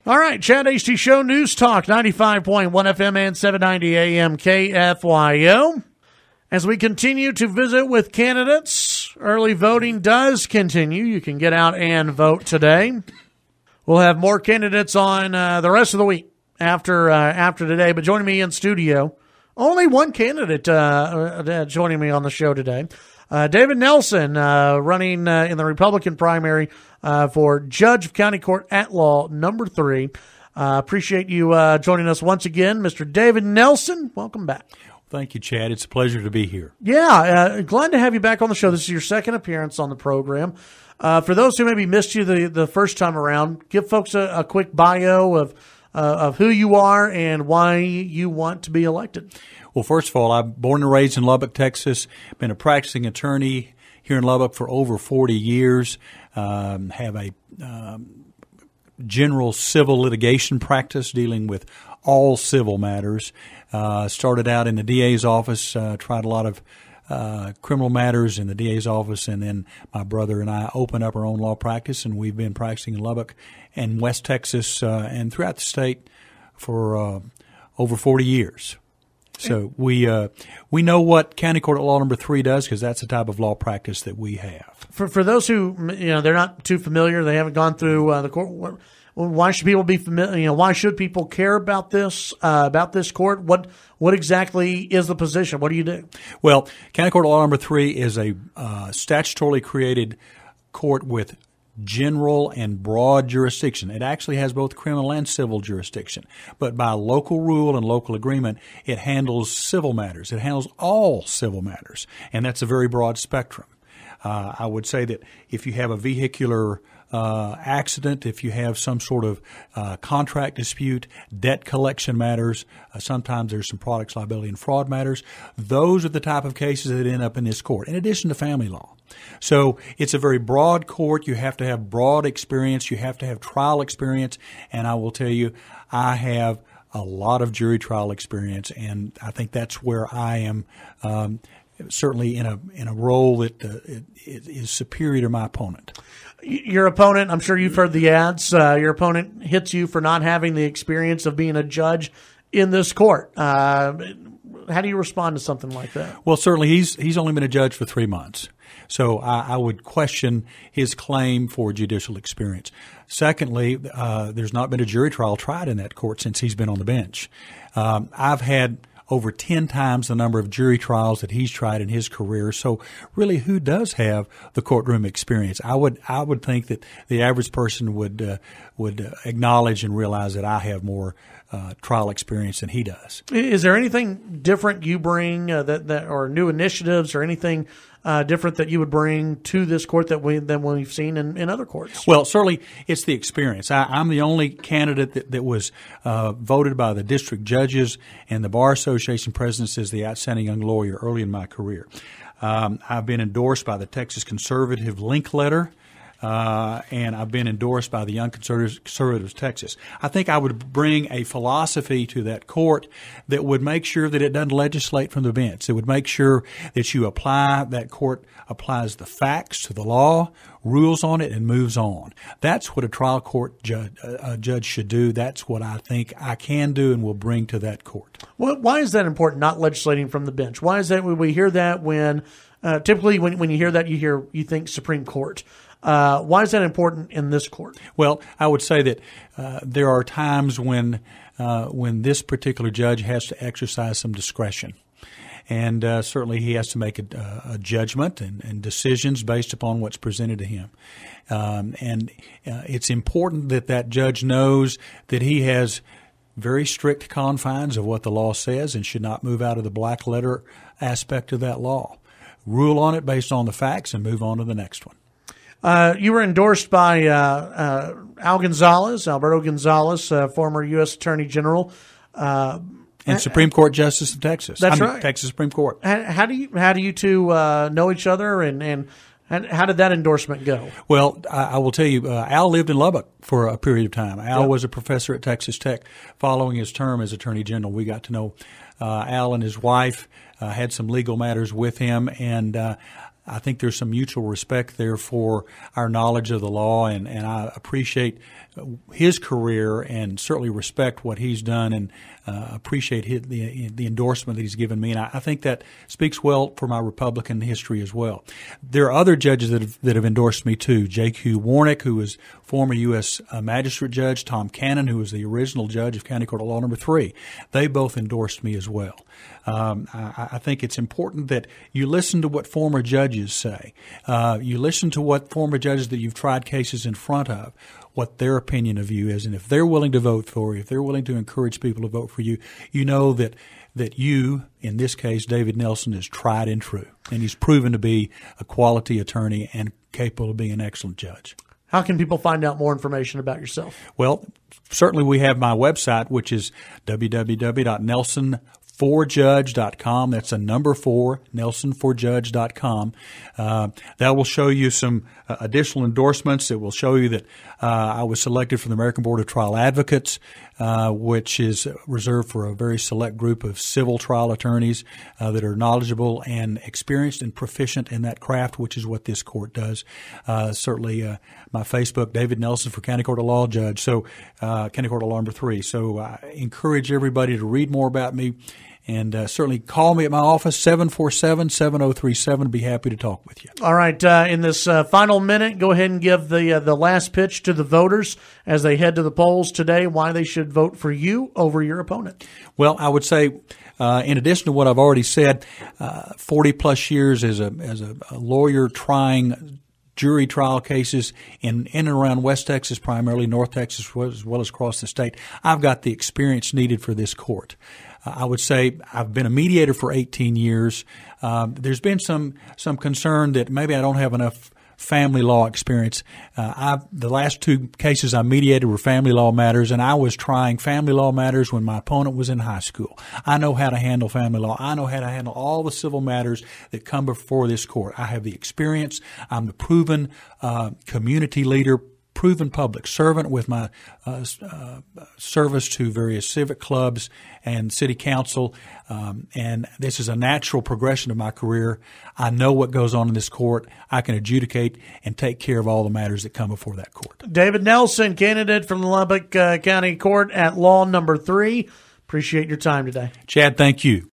All right, Chad Hasty Show, News Talk, 95.1 FM and 790 AM KFYO. As we continue to visit with candidates, early voting does continue. You can get out and vote today. We'll have more candidates on the rest of the week after today. But joining me in studio, only one candidate joining me on the show today. David Nelson, running in the Republican primary for Judge of County Court at Law, number 3. Appreciate you joining us once again, Mr. David Nelson. Welcome back. Thank you, Chad. It's a pleasure to be here. Yeah, glad to have you back on the show. This is your second appearance on the program. For those who maybe missed you the first time around, give folks a quick bio of who you are and why you want to be elected. Well, first of all, I'm born and raised in Lubbock, Texas. Been a practicing attorney here in Lubbock for over 40 years. Have a general civil litigation practice dealing with all civil matters. Started out in the DA's office, tried a lot of criminal matters in the DA's office, and then my brother and I opened up our own law practice, and we've been practicing in Lubbock and West Texas and throughout the state for over 40 years. So we know what County Court at Law number 3 does, because that's the type of law practice that we have. For those who they're not too familiar, they haven't gone through the court. Why should people be familiar? Why should people care about this court? What exactly is the position? What do you do? Well, County Court at Law number 3 is a statutorily created court with general and broad jurisdiction. It actually has both criminal and civil jurisdiction. But by local rule and local agreement, it handles civil matters. It handles all civil matters. And that's a very broad spectrum. I would say that if you have a vehicular accident, if you have some sort of contract dispute, debt collection matters, sometimes there's some products liability and fraud matters. Those are the type of cases that end up in this court, in addition to family law. So it's a very broad court. You have to have broad experience. You have to have trial experience. And I will tell you, I have a lot of jury trial experience, and I think that's where I am certainly in a role that is superior to my opponent. Your opponent, I'm sure you've heard the ads, your opponent hits you for not having the experience of being a judge in this court. How do you respond to something like that? Well, certainly he's only been a judge for 3 months. So I would question his claim for judicial experience. Secondly, there's not been a jury trial tried in that court since he's been on the bench. I've had over 10 times the number of jury trials that he's tried in his career. So really, who does have the courtroom experience? I would think that the average person would acknowledge and realize that I have more trial experience than he does. Is there anything different you bring that or new initiatives or anything different that you would bring to this court than we've seen in other courts? Well, certainly it's the experience. I'm the only candidate that was voted by the district judges and the Bar Association presidents as the outstanding young lawyer early in my career. I've been endorsed by the Texas Conservative Link Letter. And I've been endorsed by the Young Conservatives Texas. I think I would bring a philosophy to that court that would make sure that it doesn't legislate from the bench. It would make sure that that court applies the facts to the law, rules on it, and moves on. That's what a trial court judge should do. That's what I think I can do and will bring to that court. Well, why is that important, not legislating from the bench? Why is that we hear that when typically when you hear that, you think Supreme Court? Why is that important in this court? Well, I would say that there are times when this particular judge has to exercise some discretion. And certainly he has to make a judgment and decisions based upon what's presented to him. And it's important that judge knows that he has very strict confines of what the law says and should not move out of the black letter aspect of that law. Rule on it based on the facts and move on to the next one. You were endorsed by Alberto Gonzalez, former U.S. Attorney General, and Supreme Court Justice of Texas. That's right, Texas Supreme Court. How do you two know each other, and how did that endorsement go? Well, I will tell you, Al lived in Lubbock for a period of time. Al was a professor at Texas Tech. Following his term as Attorney General, we got to know Al and his wife. Had some legal matters with him, and I think there's some mutual respect there for our knowledge of the law, and I appreciate his career and certainly respect what he's done and appreciate the endorsement that he's given me. And I think that speaks well for my Republican history as well. There are other judges that have endorsed me too. J.Q. Warnick, who was former U.S. Magistrate Judge, Tom Cannon, who was the original judge of County Court of Law No. 3. They both endorsed me as well. I think it's important that you listen to what former judges say. You listen to what former judges that you've tried cases in front of, what their opinion of you is. And if they're willing to vote for you, if they're willing to encourage people to vote for you, you know that you, in this case, David Nelson, is tried and true. And he's proven to be a quality attorney and capable of being an excellent judge. How can people find out more information about yourself? Well, certainly we have my website, which is www.nelsonforjudge.com. That's a number 4, nelsonforjudge.com. That will show you some additional endorsements. It will show you that I was selected for the American Board of Trial Advocates, which is reserved for a very select group of civil trial attorneys that are knowledgeable and experienced and proficient in that craft, which is what this court does. Certainly my Facebook, David Nelson for County Court of Law Judge, so County Court of Law No. 3. So I encourage everybody to read more about me. And certainly call me at my office, 747-7037. Be happy to talk with you. All right. In this final minute, go ahead and give the last pitch to the voters as they head to the polls today, why they should vote for you over your opponent. Well, I would say, in addition to what I've already said, 40-plus years as a lawyer trying jury trial cases in and around West Texas, primarily North Texas, as well as across the state. I've got the experience needed for this court. I would say I've been a mediator for 18 years. There's been some concern that maybe I don't have enough family law experience. The last 2 cases I mediated were family law matters, and I was trying family law matters when my opponent was in high school. I know how to handle family law. I know how to handle all the civil matters that come before this court. I have the experience. I'm the proven community leader, proven public servant with my service to various civic clubs and city council, and this is a natural progression of my career. I know what goes on in this court. I can adjudicate and take care of all the matters that come before that court. David Nelson, candidate from the Lubbock County Court at Law No. 3. Appreciate your time today. Chad, thank you.